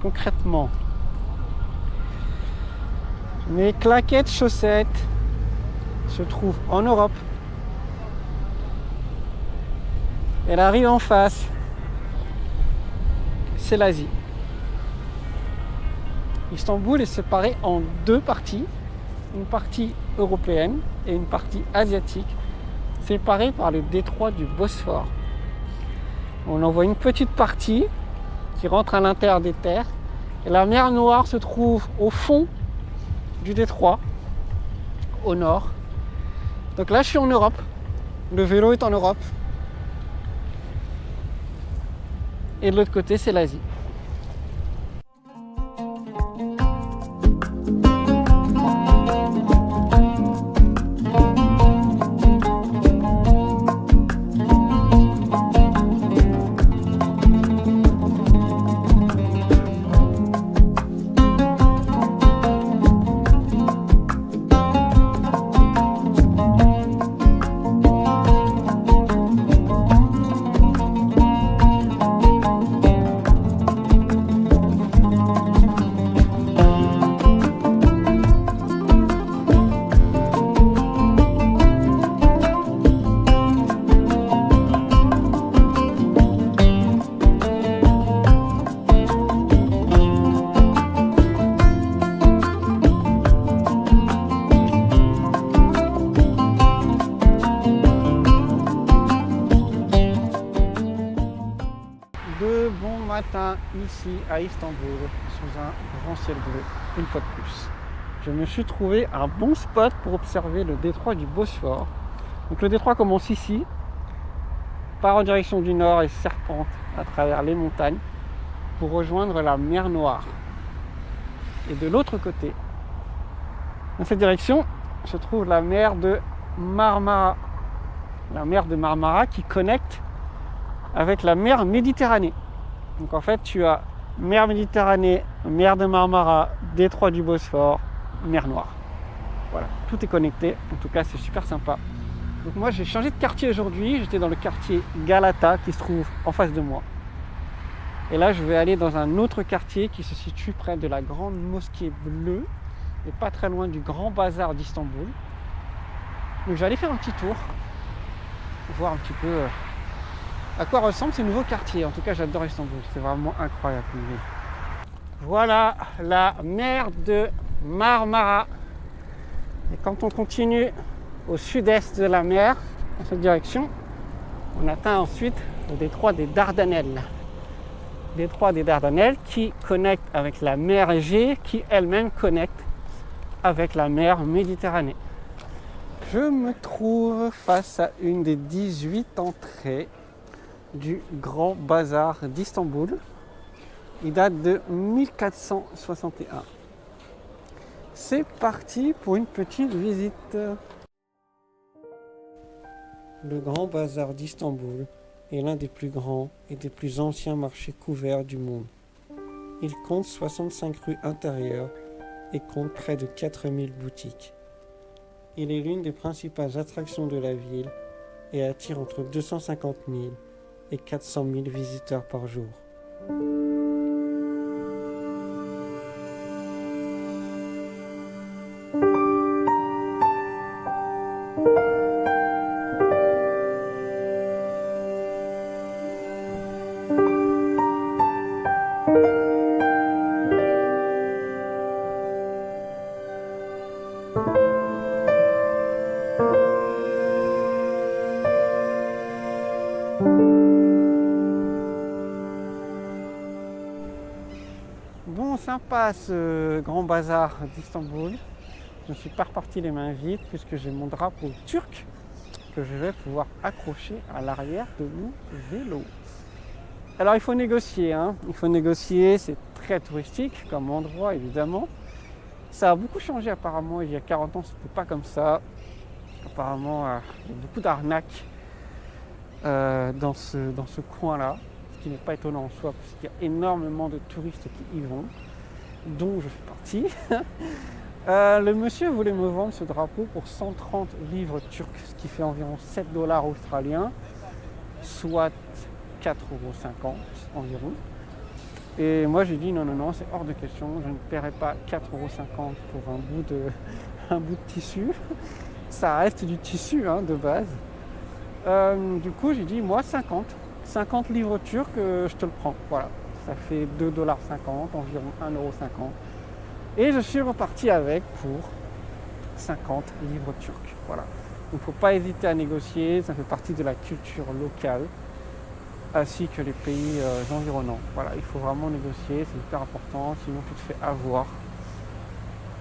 concrètement. Mes claquettes chaussettes se trouvent en Europe. Et la rue en face, c'est l'Asie. Istanbul est séparé en deux parties, une partie européenne et une partie asiatique, séparées par le détroit du Bosphore. On en voit une petite partie qui rentre à l'intérieur des terres, et la mer Noire se trouve au fond du détroit, au nord. Donc là, je suis en Europe. Le vélo est en Europe. Et de l'autre côté, c'est l'Asie. De bon matin ici à Istanbul, sous un grand ciel bleu, une fois de plus. Je me suis trouvé un bon spot pour observer le détroit du Bosphore. Donc le détroit commence ici, part en direction du nord et serpente à travers les montagnes pour rejoindre la mer Noire. Et de l'autre côté, dans cette direction, se trouve la mer de Marmara. La mer de Marmara qui connecte avec la mer Méditerranée. Donc en fait, tu as mer Méditerranée, mer de Marmara, détroit du Bosphore, mer Noire. Voilà, tout est connecté. En tout cas, c'est super sympa. Donc moi, j'ai changé de quartier aujourd'hui. J'étais dans le quartier Galata qui se trouve en face de moi. Et là, je vais aller dans un autre quartier qui se situe près de la grande mosquée bleue et pas très loin du grand bazar d'Istanbul. Donc je vais aller faire un petit tour, voir un petit peu à quoi ressemblent ces nouveaux quartiers. En tout cas, j'adore Istanbul, c'est vraiment incroyable. Voilà la mer de Marmara. Et quand on continue au sud-est de la mer, dans cette direction, on atteint ensuite le détroit des Dardanelles. Détroit des Dardanelles qui connecte avec la mer Égée, qui elle-même connecte avec la mer Méditerranée. Je me trouve face à une des 18 entrées du grand bazar d'Istanbul. Il date de 1461. C'est parti pour une petite visite. Le grand bazar d'Istanbul est l'un des plus grands et des plus anciens marchés couverts du monde. Il compte 65 rues intérieures et compte près de 4000 boutiques. Il est l'une des principales attractions de la ville et attire entre 250 000 et 400 000 visiteurs par jour. Bon, sympa ce grand bazar d'Istanbul. Je ne suis pas reparti les mains vides puisque j'ai mon drapeau turc que je vais pouvoir accrocher à l'arrière de mon vélo. Alors il faut négocier, c'est très touristique comme endroit évidemment. Ça a beaucoup changé apparemment, il y a 40 ans c'était pas comme ça. Apparemment il y a beaucoup d'arnaques dans ce coin-là. Ce qui n'est pas étonnant en soi, parce qu'il y a énormément de touristes qui y vont, dont je fais partie. Le monsieur voulait me vendre ce drapeau pour 130 livres turcs, ce qui fait environ 7 $ australiens, soit 4,50 € environ. Et moi j'ai dit non, non, non, c'est hors de question, je ne paierai pas 4,50 € pour un bout de tissu. Ça reste du tissu hein, de base. Du coup j'ai dit moi 50 livres turcs, je te le prends. Voilà, ça fait 2,50 $, environ 1,50 €. Et je suis reparti avec pour 50 livres turcs. Voilà. Donc il ne faut pas hésiter à négocier, ça fait partie de la culture locale, ainsi que les pays environnants. Voilà, il faut vraiment négocier, c'est hyper important, sinon tu te fais avoir.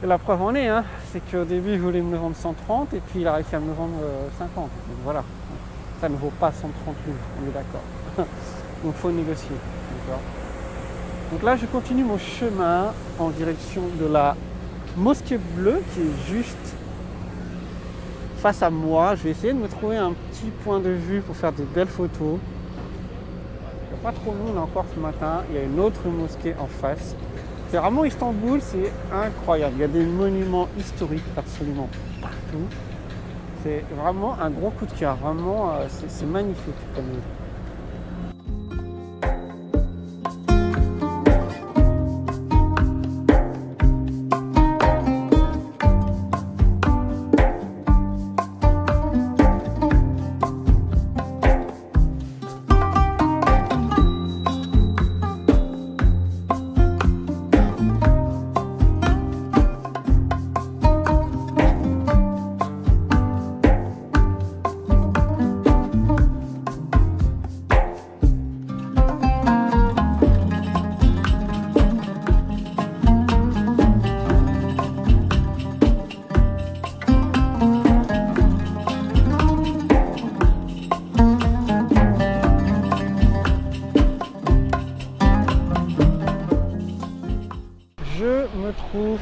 Et la preuve en est, hein, c'est qu'au début il voulait me le vendre 130 et puis il a réussi à me le vendre 50. Donc voilà, ça ne vaut pas 130 livres, on est d'accord. Donc il faut négocier. D'accord. Donc là je continue mon chemin en direction de la mosquée bleue qui est juste face à moi. Je vais essayer de me trouver un petit point de vue pour faire de belles photos. Il n'y a pas trop de monde encore ce matin. Il y a une autre mosquée en face. C'est vraiment Istanbul, c'est incroyable. Il y a des monuments historiques absolument partout. C'est vraiment un gros coup de cœur. Vraiment, c'est magnifique comme ville.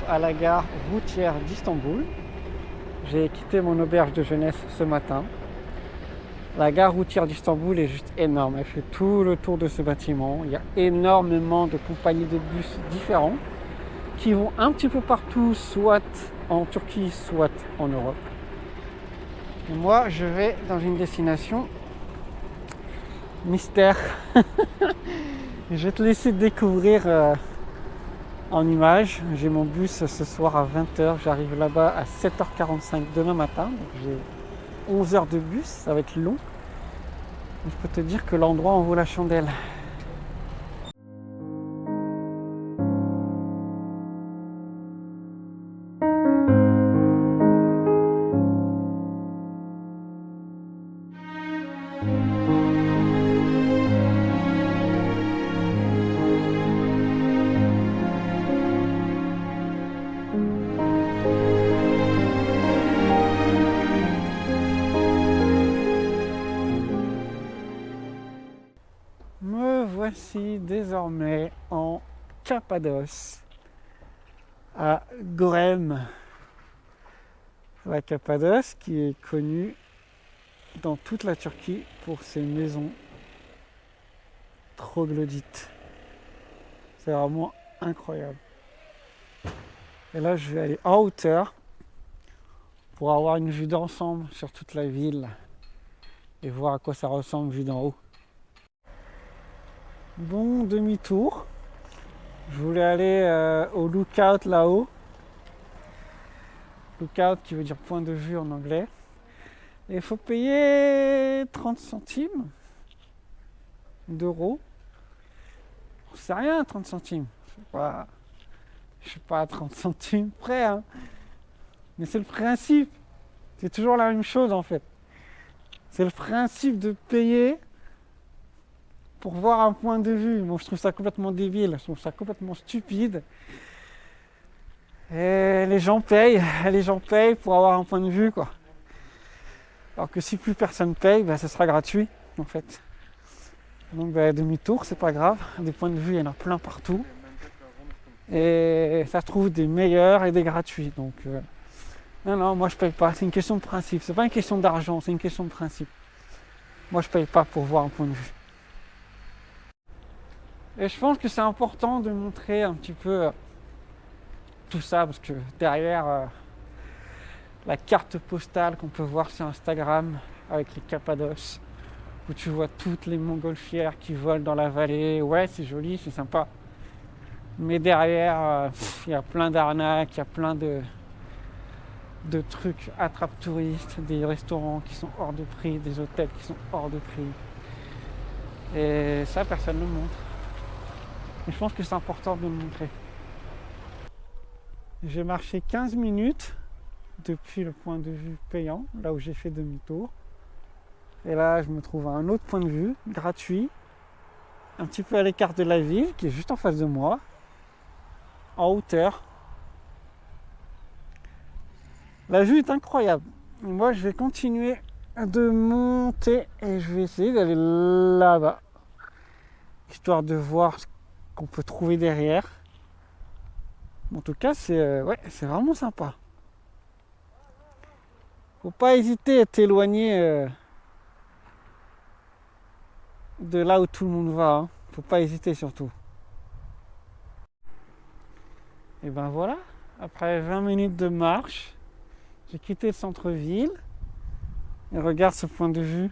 À la gare routière d'Istanbul. J'ai quitté mon auberge de jeunesse ce matin. La gare routière d'Istanbul est juste énorme. Elle fait tout le tour de ce bâtiment. Il y a énormément de compagnies de bus différents qui vont un petit peu partout, soit en Turquie, soit en Europe. Et moi, je vais dans une destination mystère. Je vais te laisser découvrir en images. J'ai mon bus ce soir à 20 h. J'arrive là-bas à 7h45 demain matin. Donc j'ai 11 heures de bus, ça va être long. Je peux te dire que l'endroit en vaut la chandelle. Voici désormais en Cappadoce, à Görem. La Cappadoce qui est connue dans toute la Turquie pour ses maisons troglodytes. C'est vraiment incroyable. Et là, je vais aller en hauteur pour avoir une vue d'ensemble sur toute la ville et voir à quoi ça ressemble vue d'en haut. Bon demi-tour. Je voulais aller au lookout là-haut. Lookout qui veut dire point de vue en anglais. Et il faut payer 30 centimes d'euros. C'est rien 30 centimes. Je suis pas à 30 centimes près. Hein. Mais c'est le principe. C'est toujours la même chose en fait. C'est le principe de payer pour voir un point de vue. Moi, je trouve ça complètement débile, je trouve ça complètement stupide. Et les gens payent pour avoir un point de vue, quoi. Alors que si plus personne paye, ce sera gratuit, en fait. Donc, demi-tour, c'est pas grave. Des points de vue, il y en a plein partout. Et ça trouve des meilleurs et des gratuits. Donc, non, moi, je paye pas. C'est une question de principe. C'est pas une question d'argent, c'est une question de principe. Moi, je paye pas pour voir un point de vue. Et je pense que c'est important de montrer un petit peu tout ça, parce que derrière la carte postale qu'on peut voir sur Instagram avec les Cappadoces, où tu vois toutes les montgolfières qui volent dans la vallée, ouais c'est joli, c'est sympa. Mais derrière, il y a plein d'arnaques, il y a plein de trucs attrape-touristes, des restaurants qui sont hors de prix, des hôtels qui sont hors de prix. Et ça, personne ne le montre. Et je pense que c'est important de le montrer. J'ai marché 15 minutes depuis le point de vue payant, là où j'ai fait demi-tour. Et là, je me trouve à un autre point de vue, gratuit, un petit peu à l'écart de la ville, qui est juste en face de moi, en hauteur. La vue est incroyable. Moi, je vais continuer de monter et je vais essayer d'aller là-bas, histoire de voir ce qu'on peut trouver derrière. En tout cas, c'est vraiment sympa. Faut pas hésiter à t'éloigner de là où tout le monde va. Faut pas hésiter surtout. Et ben voilà, après 20 minutes de marche, j'ai quitté le centre-ville. Et regarde ce point de vue.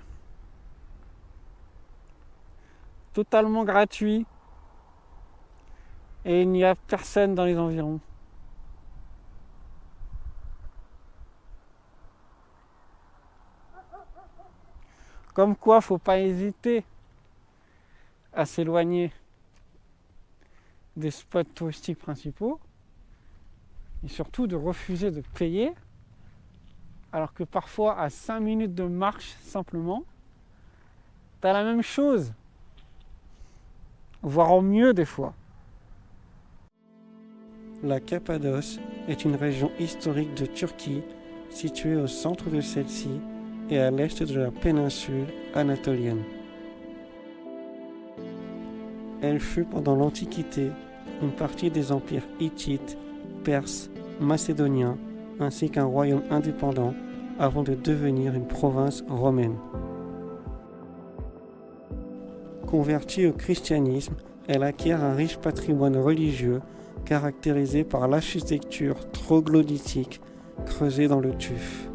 Totalement gratuit. Et il n'y a personne dans les environs. Comme quoi, faut pas hésiter à s'éloigner des spots touristiques principaux. Et surtout de refuser de payer. Alors que parfois, à 5 minutes de marche simplement, tu as la même chose. Voire en mieux des fois. La Cappadoce est une région historique de Turquie située au centre de celle-ci et à l'est de la péninsule anatolienne. Elle fut pendant l'Antiquité une partie des empires hittites, perses, macédoniens, ainsi qu'un royaume indépendant avant de devenir une province romaine. Convertie au christianisme, elle acquiert un riche patrimoine religieux caractérisé par l'architecture troglodytique creusée dans le tuf.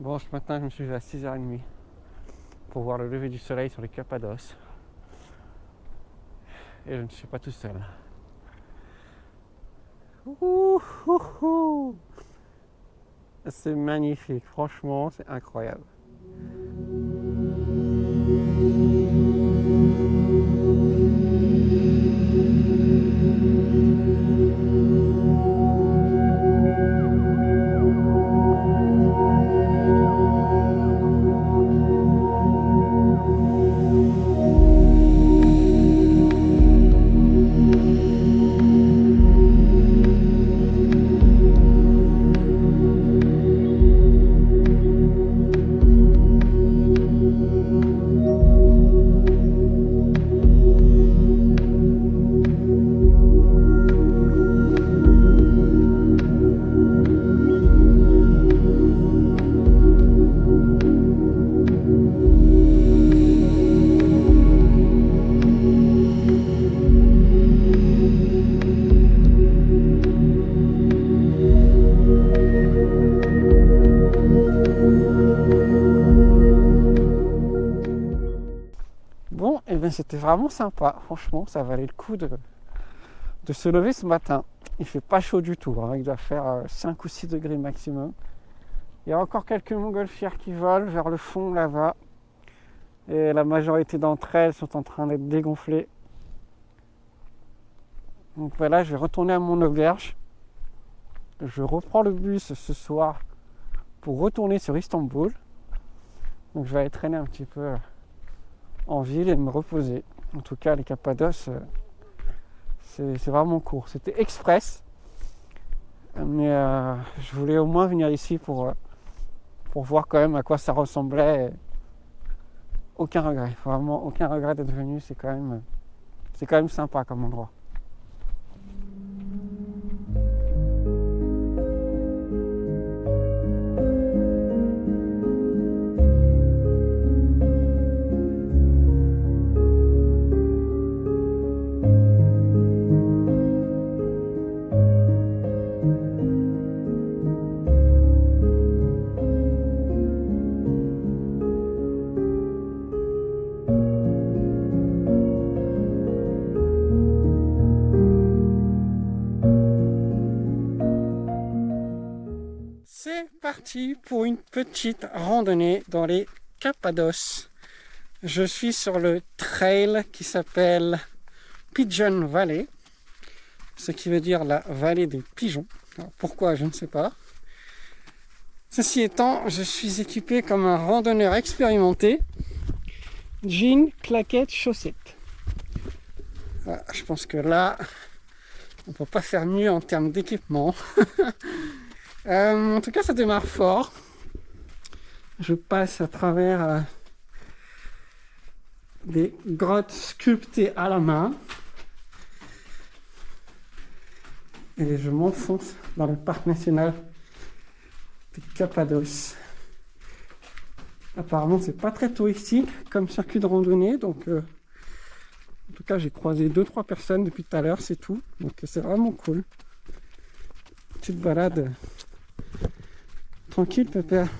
Bon, ce matin, je me suis levé à 6h30 pour voir le lever du soleil sur les Cappadoces. Et je ne suis pas tout seul. C'est magnifique, franchement, c'est incroyable. Bon, et bien c'était vraiment sympa, franchement, ça valait le coup de se lever ce matin. Il fait pas chaud du tout, hein. Il doit faire 5 ou 6 degrés maximum. Il y a encore quelques montgolfières qui volent vers le fond là-bas. Et la majorité d'entre elles sont en train d'être dégonflées. Donc voilà, je vais retourner à mon auberge. Je reprends le bus ce soir pour retourner sur Istanbul. Donc je vais aller traîner un petit peu en ville et me reposer. En tout cas, les Cappadoces, c'est vraiment court. C'était express, mais je voulais au moins venir ici pour voir quand même à quoi ça ressemblait aucun regret, vraiment aucun regret d'être venu, c'est quand même sympa comme endroit. C'est parti pour une petite randonnée dans les Cappadoces. Je suis sur le trail qui s'appelle Pigeon Valley, ce qui veut dire la vallée des pigeons. Alors, pourquoi, je ne sais pas. Ceci étant, je suis équipé comme un randonneur expérimenté. Jeans, claquettes, chaussettes. Voilà, je pense que là, on ne peut pas faire mieux en termes d'équipement. En tout cas, ça démarre fort. Je passe à travers des grottes sculptées à la main. Et je m'enfonce dans le parc national des Cappadoces. Apparemment, c'est pas très touristique comme circuit de randonnée. Donc, en tout cas, j'ai croisé 2-3 personnes depuis tout à l'heure, c'est tout. Donc, c'est vraiment cool. Petite balade tranquille, pépère.